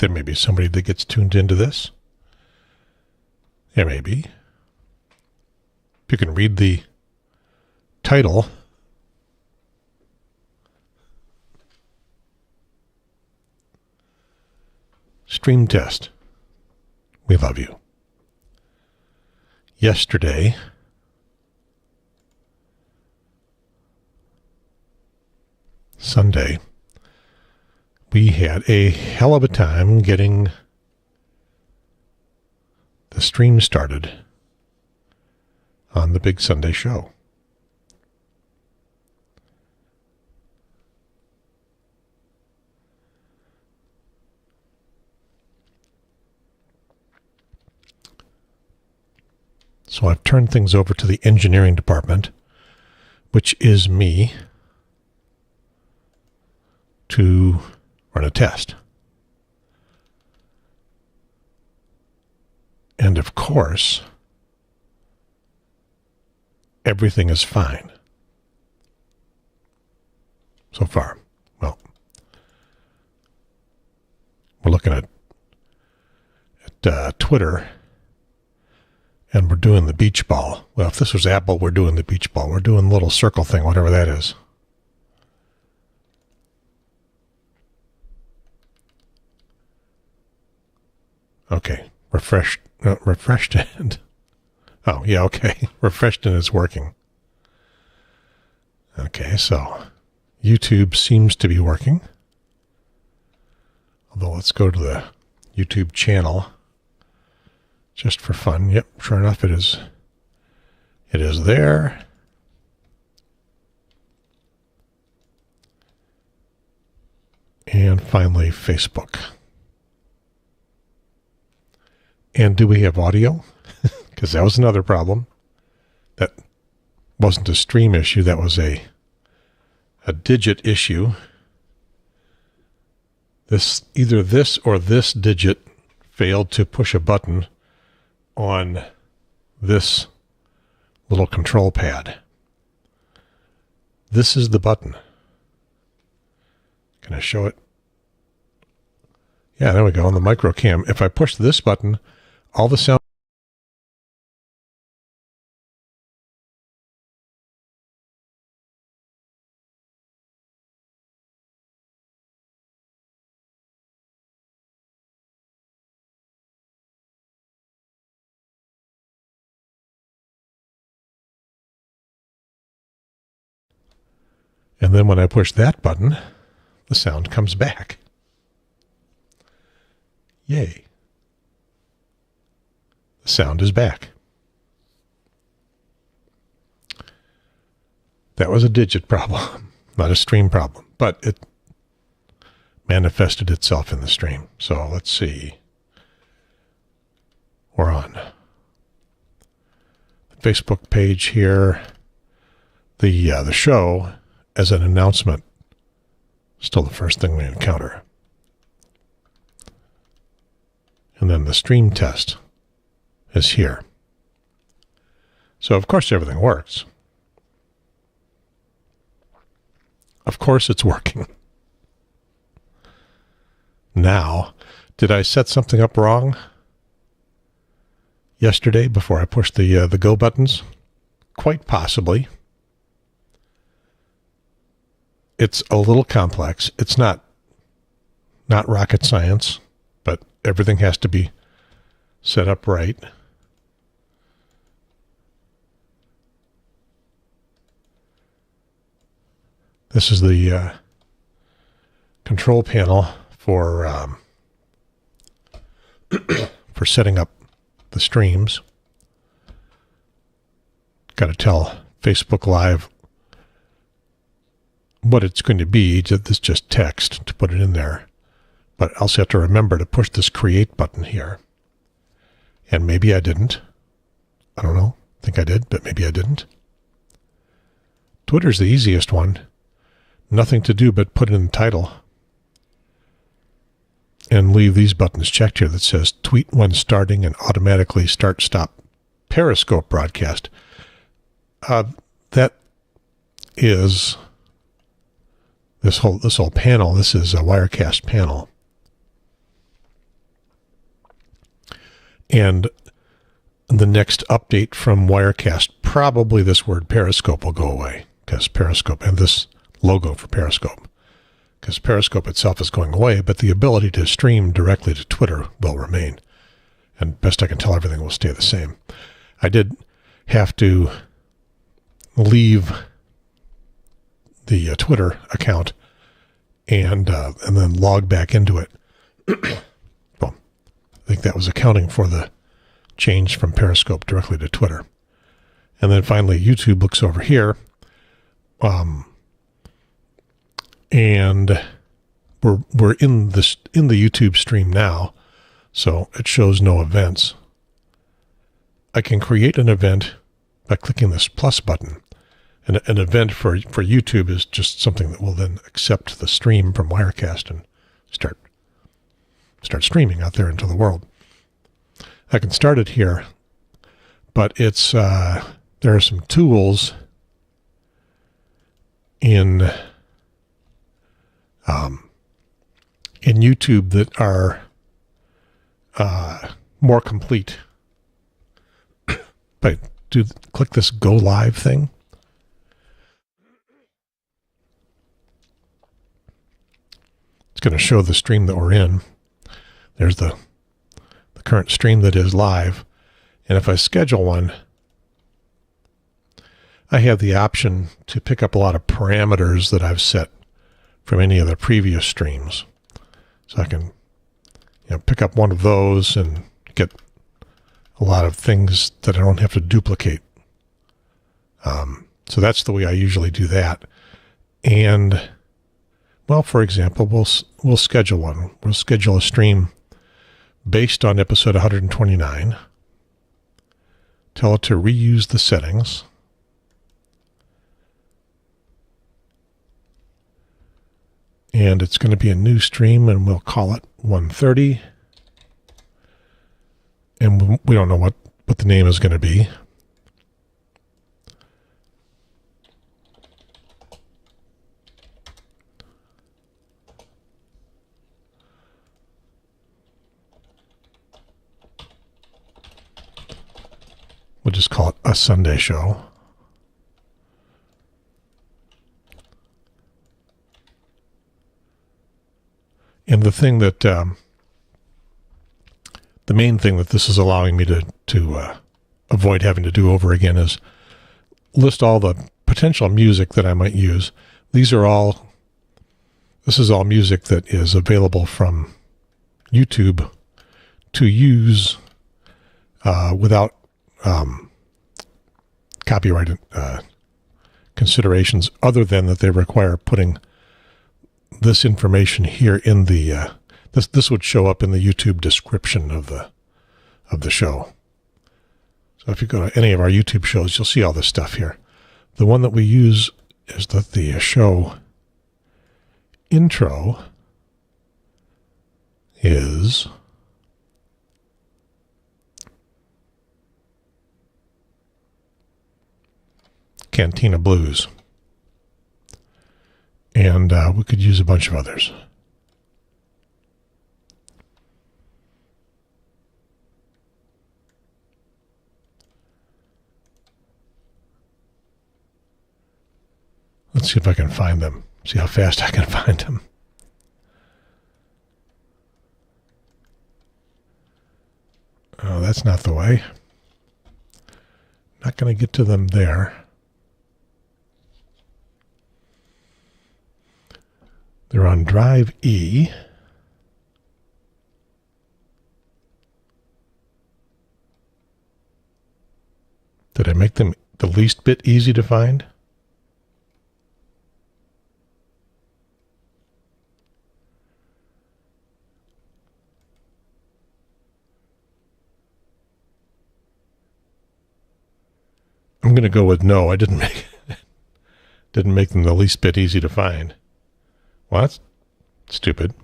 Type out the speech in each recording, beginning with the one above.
There may be somebody that gets tuned into this. There may be. If you can read the title, Stream Test. We love you. Yesterday, Sunday, we had a hell of a time getting the stream started on the Big Sunday Show. So I've turned things over to the engineering department, which is me, to run a test. And of course, everything is fine so far. Well, we're looking at Twitter, and we're doing the beach ball. Well, if this was Apple, we're doing the beach ball. We're doing the little circle thing, whatever that is. Okay, refreshed and oh yeah, okay, refreshed and it's working. Okay, so YouTube seems to be working. Although let's go to the YouTube channel just for fun. Yep, sure enough, it is. It is there. And finally, Facebook. And do we have audio? Because that was another problem. That wasn't a stream issue. That was a digit issue. Either this or this digit failed to push a button on this little control pad. This is the button. Can I show it? Yeah, there we go on the micro cam. If I push this button, all the sound. And then when I push that button, the sound comes back. Yay. The sound is back. That was a digit problem, not a stream problem, but it manifested itself in the stream. So let's see. We're on the Facebook page here. The show as an announcement, still the first thing we encounter. And then the stream test is here. So of course everything works. Of course it's working. Now, did I set something up wrong yesterday before I pushed the go buttons? Quite possibly. It's a little complex. It's not rocket science, but everything has to be set up right. This is the control panel for for setting up the streams. Got to tell Facebook Live what it's going to be. This is just text to put it in there. But I also have to remember to push this create button here. And maybe I didn't. I don't know. I think I did, but maybe I didn't. Twitter's the easiest one. Nothing to do but put it in the title. And leave these buttons checked here that says tweet when starting and automatically start stop Periscope broadcast. That is this whole panel. This is a Wirecast panel. And the next update from Wirecast, probably this word Periscope will go away, because Periscope, and this logo for Periscope, because Periscope itself is going away, but the ability to stream directly to Twitter will remain. And best I can tell, everything will stay the same. I did have to leave the Twitter account and then log back into it. Well, I think that was accounting for the change from Periscope directly to Twitter. And then finally, YouTube looks over here. And we're in the YouTube stream now, so it shows no events. I can create an event by clicking this plus button. And an event for YouTube is just something that will then accept the stream from Wirecast and start streaming out there into the world. I can start it here, but it's there are some tools in YouTube that are more complete. But click this go live thing. It's going to show the stream that we're in. There's the current stream that is live. And if I schedule one, I have the option to pick up a lot of parameters that I've set from any of the previous streams. So I can pick up one of those and get a lot of things that I don't have to duplicate. So that's the way I usually do that. And, well, for example, we'll schedule one. We'll schedule a stream based on episode 129. Tell it to reuse the settings. And it's going to be a new stream, and we'll call it 130. And we don't know what the name is going to be. We'll just call it A Sunday Show. And the thing that, the main thing that this is allowing me to avoid having to do over again is list all the potential music that I might use. This is all music that is available from YouTube to use without copyright considerations, other than that they require putting this information here in the this would show up in the YouTube description of the show. So if you go to any of our YouTube shows, you'll see all this stuff here. The one that we use is the show intro is Cantina Blues. And we could use a bunch of others. Let's see if I can find them. See how fast I can find them. Oh, that's not the way. Not going to get to them there. They're on Drive E. Did I make them the least bit easy to find? I'm going to go with no. I didn't make them the least bit easy to find. Well, that's stupid.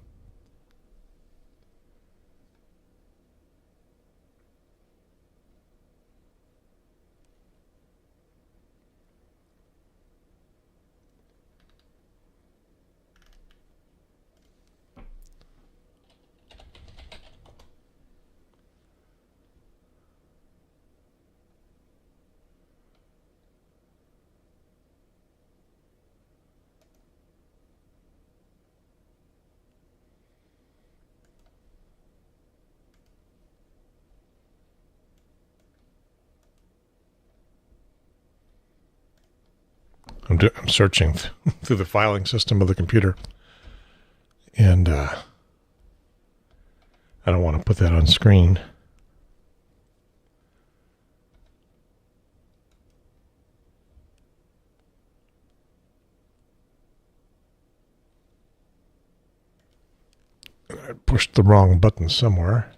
I'm searching through the filing system of the computer, and I don't want to put that on screen. I pushed the wrong button somewhere.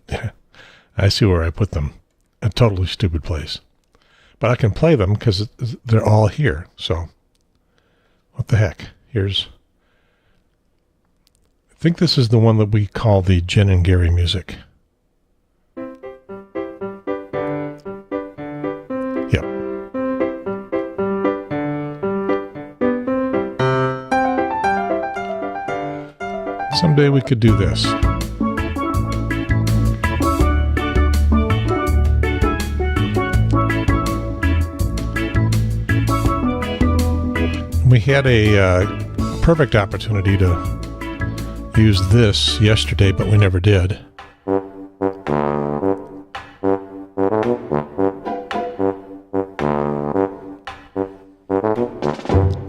Yeah, I see where I put them. A totally stupid place. But I can play them because they're all here. So, what the heck? I think this is the one that we call the Jen and Gary music. Yep. Someday we could do this. We had a perfect opportunity to use this yesterday, but we never did.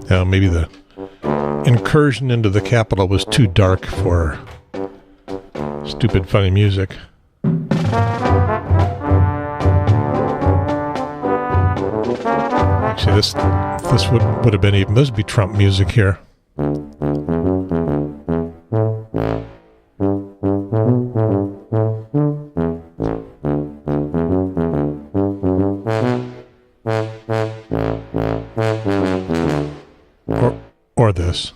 Maybe the incursion into the Capitol was too dark for stupid, funny music. Actually, this would have been even. This would be Trump music here. Or this.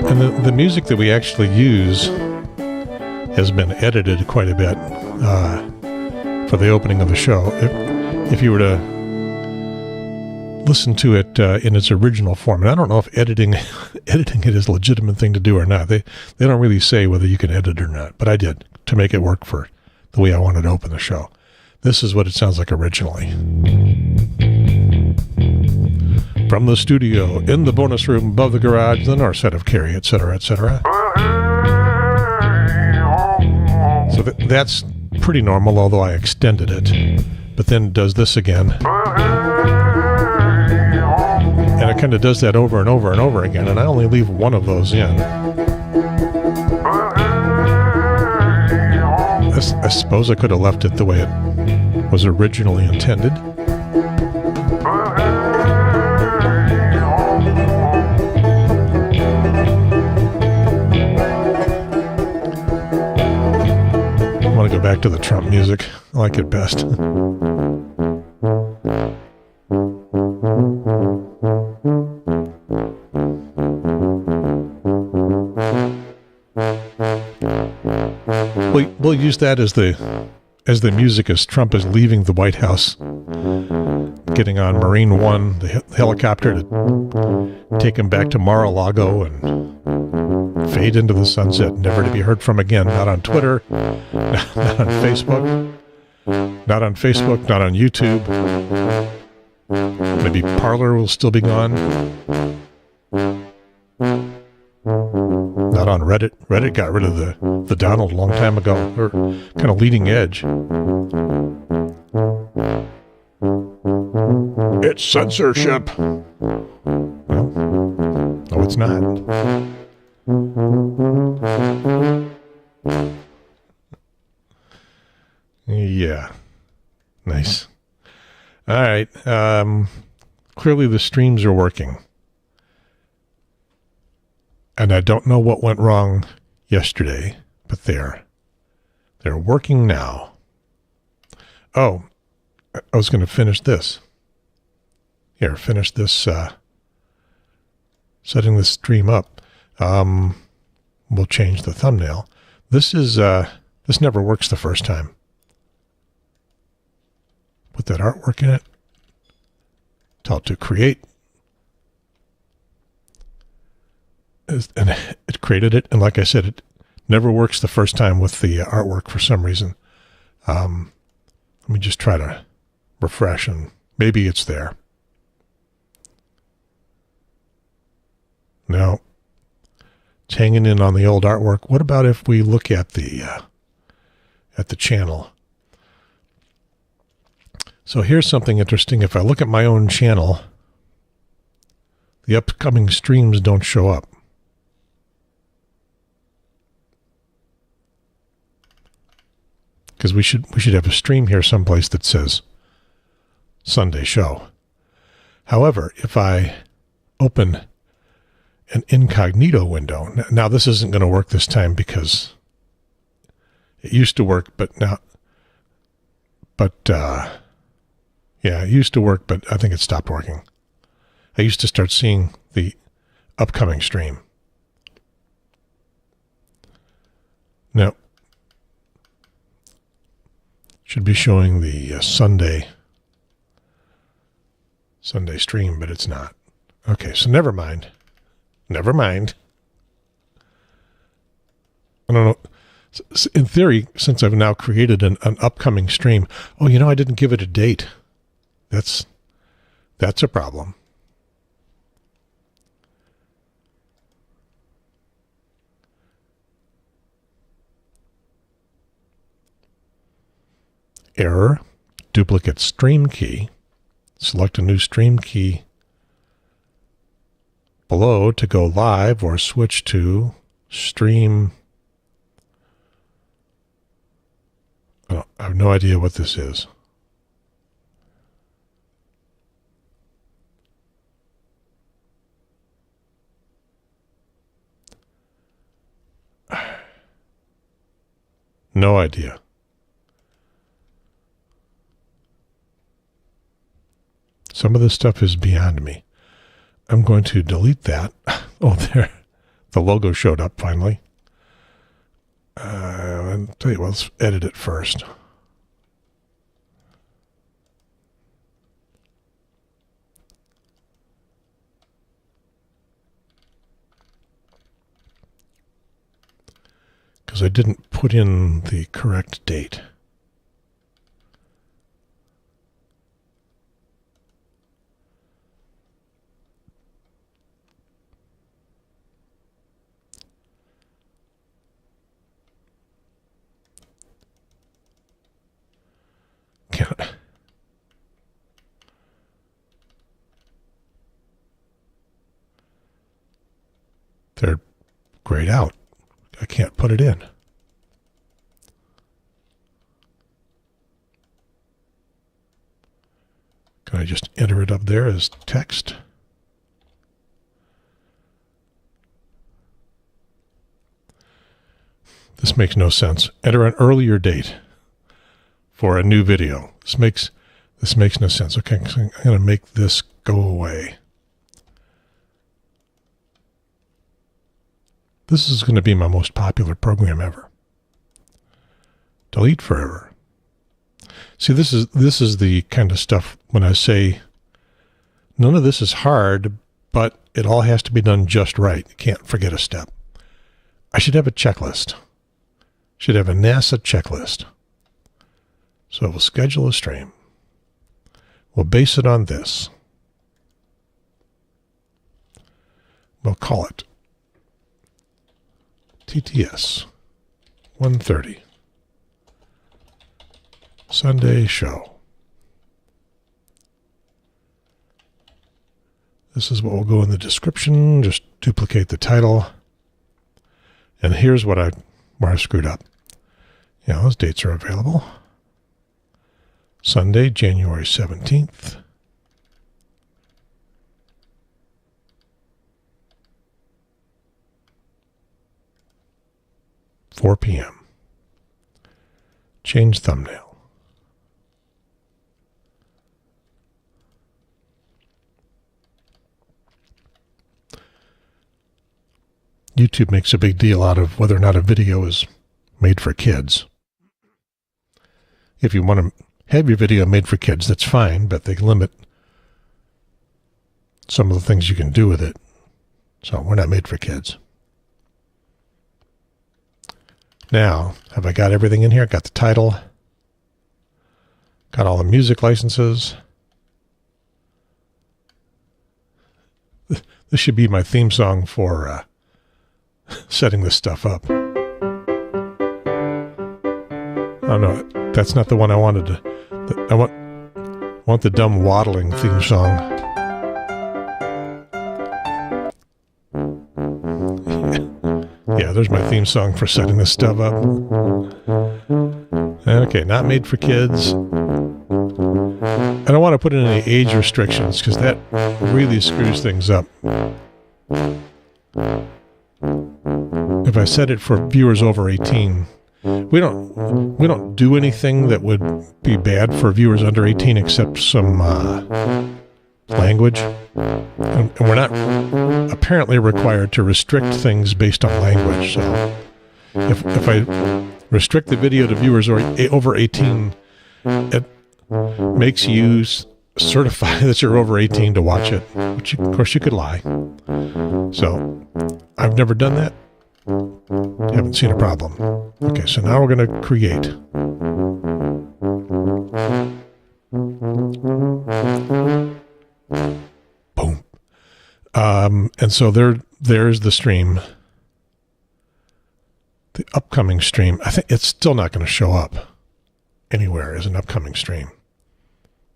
And the music that we actually use has been edited quite a bit for the opening of the show. If you were to listen to it in its original form, and I don't know if editing it is a legitimate thing to do or not. They don't really say whether you can edit or not, but I did to make it work for the way I wanted to open the show. This is what it sounds like originally. From the studio, in the bonus room, above the garage, the north side of Cary, etc., etc. So that's pretty normal, although I extended it. But then it does this again. And it kind of does that over and over and over again, and I only leave one of those in. I suppose I could have left it the way it was originally intended. I want to go back to the Trump music. I like it best. We'll use that as the music as Trump is leaving the White House, getting on Marine One, the helicopter, to take him back to Mar-a-Lago and fade into the sunset, never to be heard from again. Not on Twitter, not on Facebook, not on YouTube. Maybe Parler will still be gone. Not on Reddit. Reddit got rid of the Donald a long time ago, or kind of leading edge. It's censorship. Well, no, it's not. Yeah. Nice. All right. Clearly the streams are working. And I don't know what went wrong yesterday, but they're working now. Oh, I was going to finish this. Here, finish this setting the stream up. We'll change the thumbnail. This never works the first time. Put that artwork in it. Tell it to create. And it created it. And like I said, it never works the first time with the artwork for some reason. Let me just try to refresh and maybe it's there. No. It's hanging in on the old artwork. What about if we look at the channel? So here's something interesting. If I look at my own channel, the upcoming streams don't show up. Because we should have a stream here someplace that says Sunday show. However, if I open an incognito window, now this isn't going to work this time because it used to work, yeah, it used to work, but I think it stopped working. I used to start seeing the upcoming stream. Now, should be showing the Sunday stream, but it's not. Okay, so never mind. Never mind. I don't know. In theory, since I've now created an upcoming stream, oh, I didn't give it a date. That's a problem. Error, duplicate stream key. Select a new stream key below to go live or switch to stream. Oh, I have no idea what this is. No idea. Some of this stuff is beyond me. I'm going to delete that. Oh, there. The logo showed up finally. I'll tell you what, let's edit it first. Because I didn't put in the correct date. They're grayed out. I can't put it in. Can I just enter it up there as text? This makes no sense. Enter an earlier date for a new video. This makes no sense. Okay, so I'm going to make this go away. This is going to be my most popular program ever. Delete forever. See, this is the kind of stuff when I say none of this is hard, but it all has to be done just right. You can't forget a step. I should have a checklist. Should have a NASA checklist. So we'll schedule a stream. We'll base it on this. We'll call it TTS 1:30 Sunday show. This is what will go in the description. Just duplicate the title. And here's where I screwed up. Yeah, those dates are available. Sunday, January 17th. (4 p.m.) Change thumbnail. YouTube makes a big deal out of whether or not a video is made for kids. If you want to have your video made for kids, that's fine, but they limit some of the things you can do with it. So we're not made for kids. Now, have I got everything in here? Got the title. Got all the music licenses. This should be my theme song for setting this stuff up. Oh no, that's not the one I wanted. I want the dumb waddling theme song. Yeah, there's my theme song for setting this stuff up. Okay, not made for kids. I don't want to put in any age restrictions because that really screws things up. If I set it for viewers over 18, we don't do anything that would be bad for viewers under 18 except some language. And we're not apparently required to restrict things based on language. So if I restrict the video to viewers over 18, it makes you certify that you're over 18 to watch it, which of course you could lie. So I've never done that. Haven't seen a problem. Okay, so now we're going to create. Boom. And so there's the stream. The upcoming stream. I think it's still not going to show up anywhere as an upcoming stream.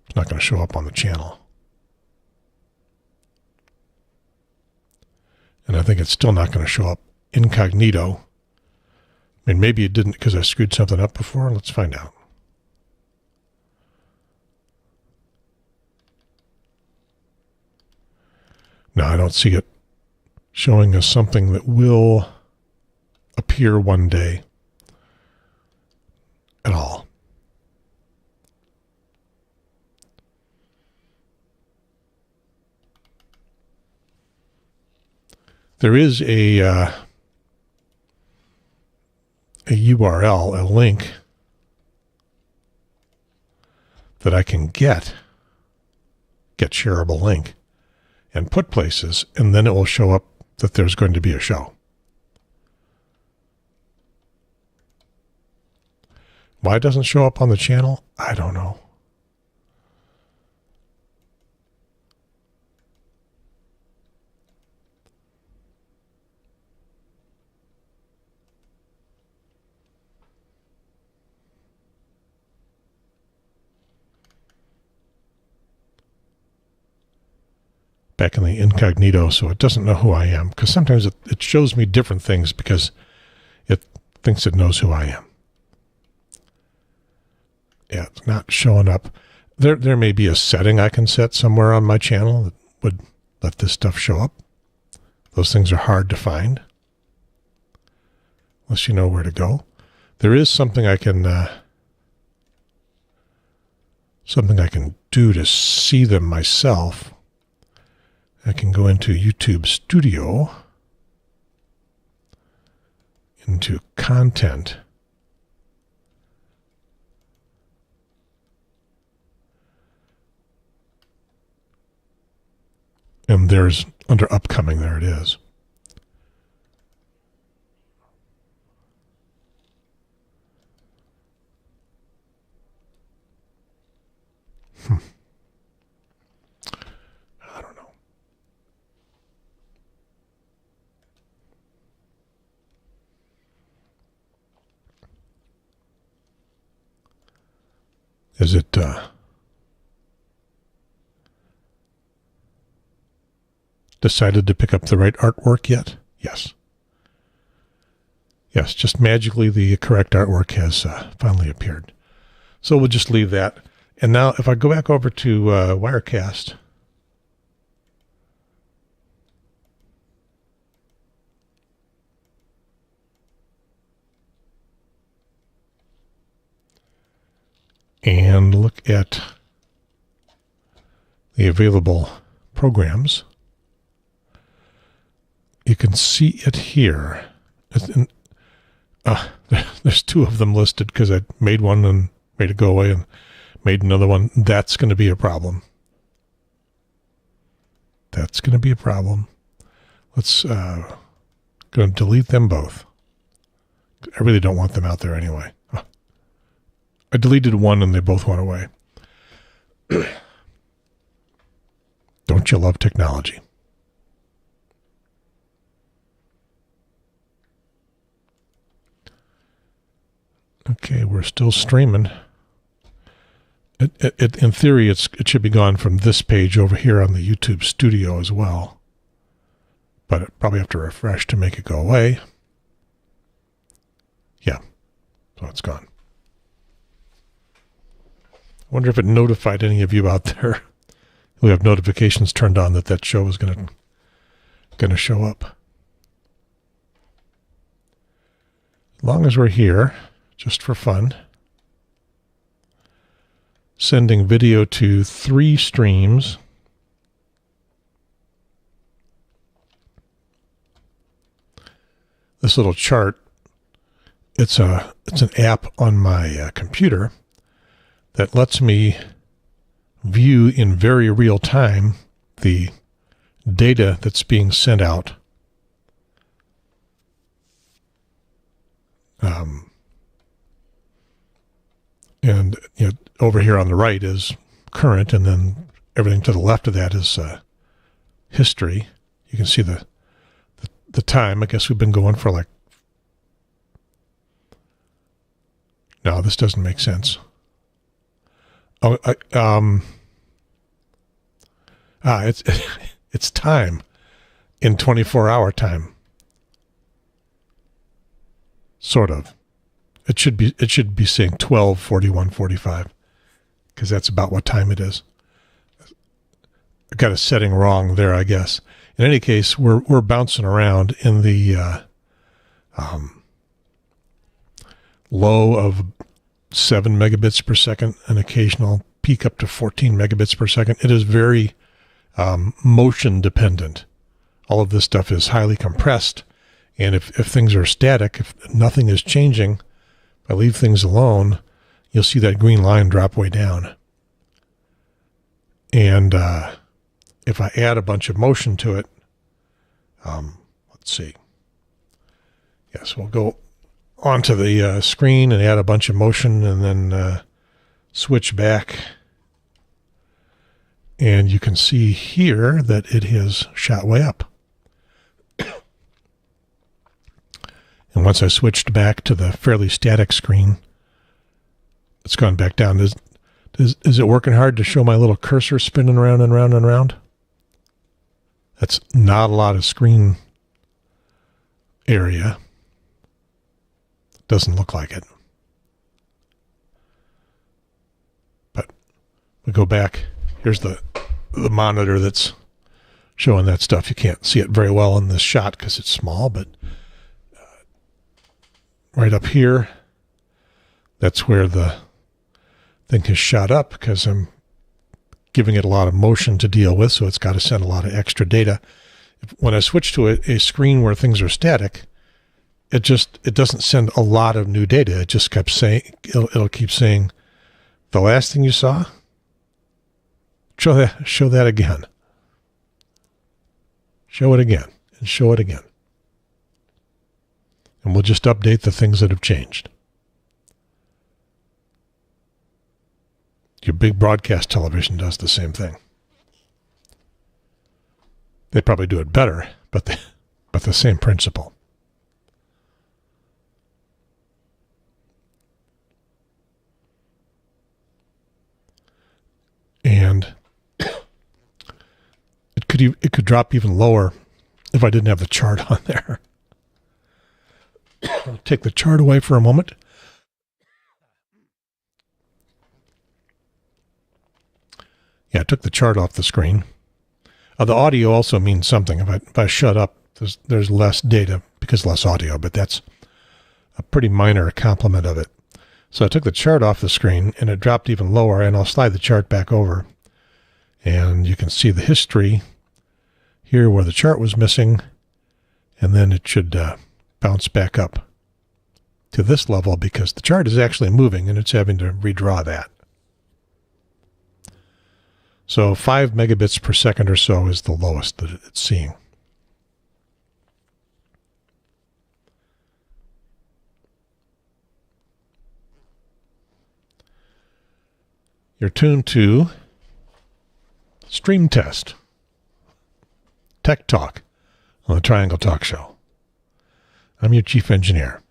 It's not going to show up on the channel. And I think it's still not going to show up incognito. I mean, maybe it didn't because I screwed something up before. Let's find out. No, I don't see it showing us something that will appear one day at all. There is a URL, a link that I can get shareable link and put places, and then it will show up that there's going to be a show. Why it doesn't show up on the channel? I don't know. Back in the incognito, so it doesn't know who I am, because sometimes it shows me different things because it thinks it knows who I am. Yeah, it's not showing up. There may be a setting I can set somewhere on my channel that would let this stuff show up. Those things are hard to find unless you know where to go. There is something I can do to see them myself. I can go into YouTube Studio, into Content, and there's, under Upcoming, there it is. I don't know. Is it decided to pick up the right artwork yet? Yes. Yes, just magically the correct artwork has finally appeared. So we'll just leave that. And now if I go back over to Wirecast, and look at the available programs, you can see it here. There's two of them listed because I made one and made it go away and made another one. That's going to be a problem. That's going to be a problem. Let's going to delete them both. I really don't want them out there anyway. I deleted one and they both went away. Don't you love technology? Okay, we're still streaming. In theory, it should be gone from this page over here on the YouTube studio as well. But I probably have to refresh to make it go away. Yeah, so it's gone. I wonder if it notified any of you out there who have notifications turned on that show is going to show up. As long as we're here, just for fun, sending video to 3 streams. This little chart, it's an app on my computer that lets me view in very real time the data that's being sent out. And over here on the right is current, and then everything to the left of that is history. You can see the time. I guess we've been going for like... No, this doesn't make sense. Oh, it's time in 24-hour time. Sort of. It should be saying 12:41:45 because that's about what time it is. I got a setting wrong there, I guess. In any case, we're bouncing around in the low of 7 megabits per second, an occasional peak up to 14 megabits per second. It is very motion dependent. All of this stuff is highly compressed, and if things are static, if nothing is changing, if I leave things alone, you'll see that green line drop way down. And if I add a bunch of motion to it, let's see. Yes, we'll go onto the screen and add a bunch of motion and then switch back. And you can see here that it has shot way up. And once I switched back to the fairly static screen, it's gone back down. Is it working hard to show my little cursor spinning around and round and round? That's not a lot of screen area. Doesn't look like it. But we go back. Here's the monitor that's showing that stuff. You can't see it very well in this shot because it's small, but right up here, that's where the thing has shot up because I'm giving it a lot of motion to deal with, so it's got to send a lot of extra data. When I switch to a screen where things are static, it doesn't send a lot of new data. It just kept saying, it'll keep saying, the last thing you saw, show that again. Show it again, and show it again. And we'll just update the things that have changed. Your big broadcast television does the same thing. They probably do it better, but the same principle. And it could drop even lower if I didn't have the chart on there. I'll take the chart away for a moment. Yeah, I took the chart off the screen. The audio also means something. If I shut up, there's less data because less audio, but that's a pretty minor complement of it. So I took the chart off the screen, and it dropped even lower, and I'll slide the chart back over. And you can see the history here where the chart was missing, and then it should bounce back up to this level because the chart is actually moving and it's having to redraw that. So 5 megabits per second or so is the lowest that it's seeing. You're tuned to Stream Test, Tech Talk on the Triangle Talk Show. I'm your chief engineer.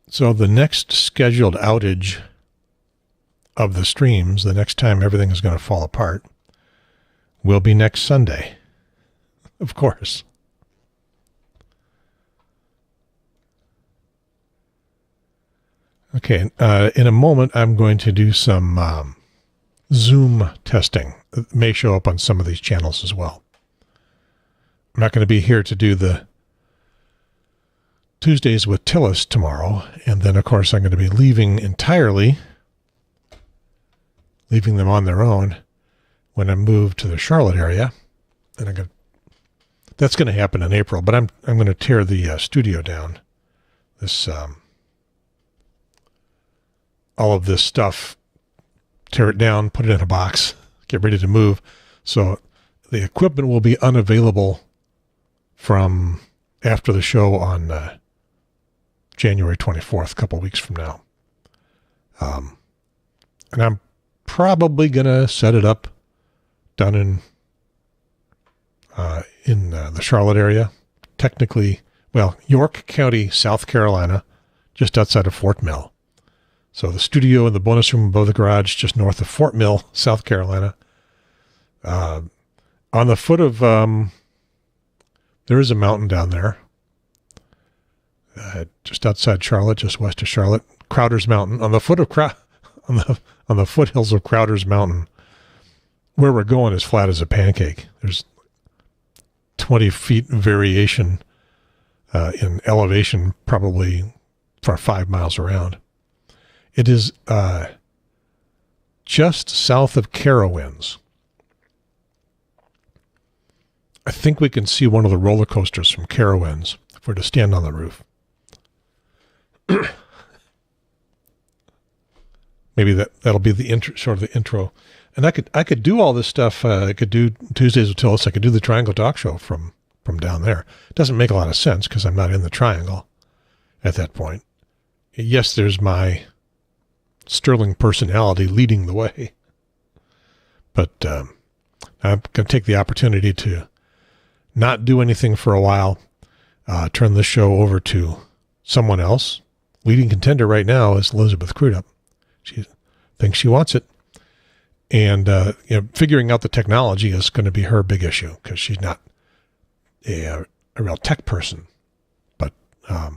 So the next scheduled outage of the streams, the next time everything is going to fall apart, will be next Sunday, of course. Okay, in a moment, I'm going to do some Zoom testing. It may show up on some of these channels as well. I'm not going to be here to do the Tuesdays with Tillis tomorrow, and then, of course, I'm going to be leaving entirely, leaving them on their own when I move to the Charlotte area, and that's going to happen in April. But I'm going to tear the studio down. All of this stuff, tear it down, put it in a box, get ready to move. So the equipment will be unavailable from after the show on January 24th, a couple weeks from now. And I'm probably going to set it up down in the Charlotte area. Technically, well, York County, South Carolina, just outside of Fort Mill. So the studio and the bonus room above the garage, just north of Fort Mill, South Carolina. On the foot of, there is a mountain down there. Just outside Charlotte, just west of Charlotte, Crowder's Mountain. On the foot of on the foothills of Crowder's Mountain, where we're going is flat as a pancake. There's 20 feet variation in elevation, probably for 5 miles around. It is just south of Carowinds. I think we can see one of the roller coasters from Carowinds if we're to stand on the roof. Maybe that'll be the intro, sort of the intro. And I could do all this stuff. I could do Tuesdays with Tillis. I could do the Triangle Talk Show from down there. It doesn't make a lot of sense because I'm not in the triangle at that point. Yes, there's my sterling personality leading the way. But I'm going to take the opportunity to not do anything for a while, turn the show over to someone else. Leading contender right now is Elizabeth Crudup. She thinks she wants it. And figuring out the technology is going to be her big issue because she's not a real tech person. But I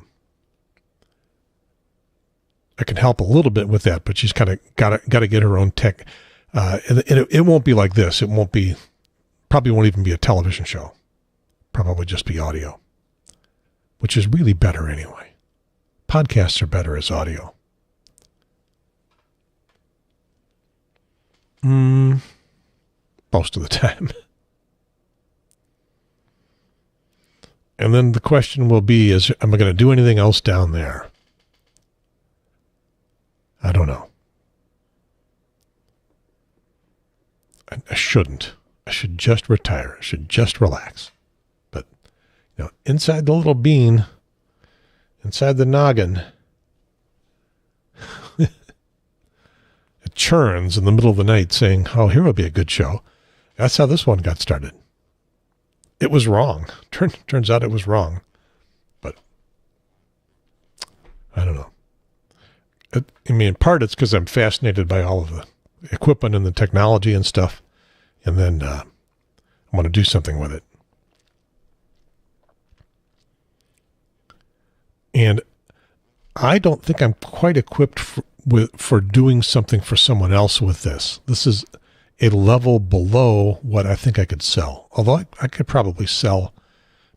can help a little bit with that, but she's kind of got to get her own tech. And it won't be like this. It probably won't even be a television show. Probably just be audio, which is really better anyway. Podcasts are better as audio. Most of the time. And then the question will be, am I going to do anything else down there? I don't know. I shouldn't. I should just retire. I should just relax. But, inside the little bean, inside the noggin, it churns in the middle of the night saying, oh, here will be a good show. That's how this one got started. It was wrong. Turns out it was wrong. But I don't know. In part it's because I'm fascinated by all of the equipment and the technology and stuff. And then I want to do something with it. And I don't think I'm quite equipped for doing something for someone else with this. This is a level below what I think I could sell. Although I could probably sell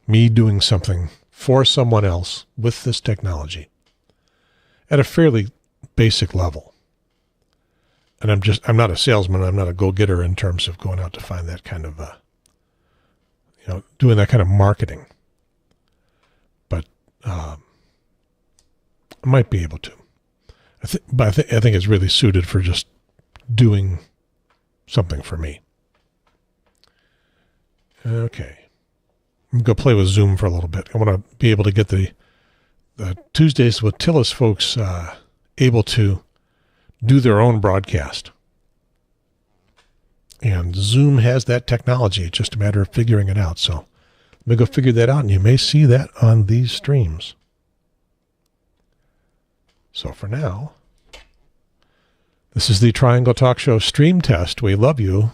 me doing something for someone else with this technology at a fairly basic level. And I'm not a salesman. I'm not a go-getter in terms of going out to find that kind of, doing that kind of marketing. But I might be able to. I think it's really suited for just doing something for me. Okay. I'm going to play with Zoom for a little bit. I want to be able to get the Tuesdays with Tillis folks able to do their own broadcast. And Zoom has that technology. It's just a matter of figuring it out. So let me go figure that out, and you may see that on these streams. So for now, this is the Triangle Talk Show stream test. We love you.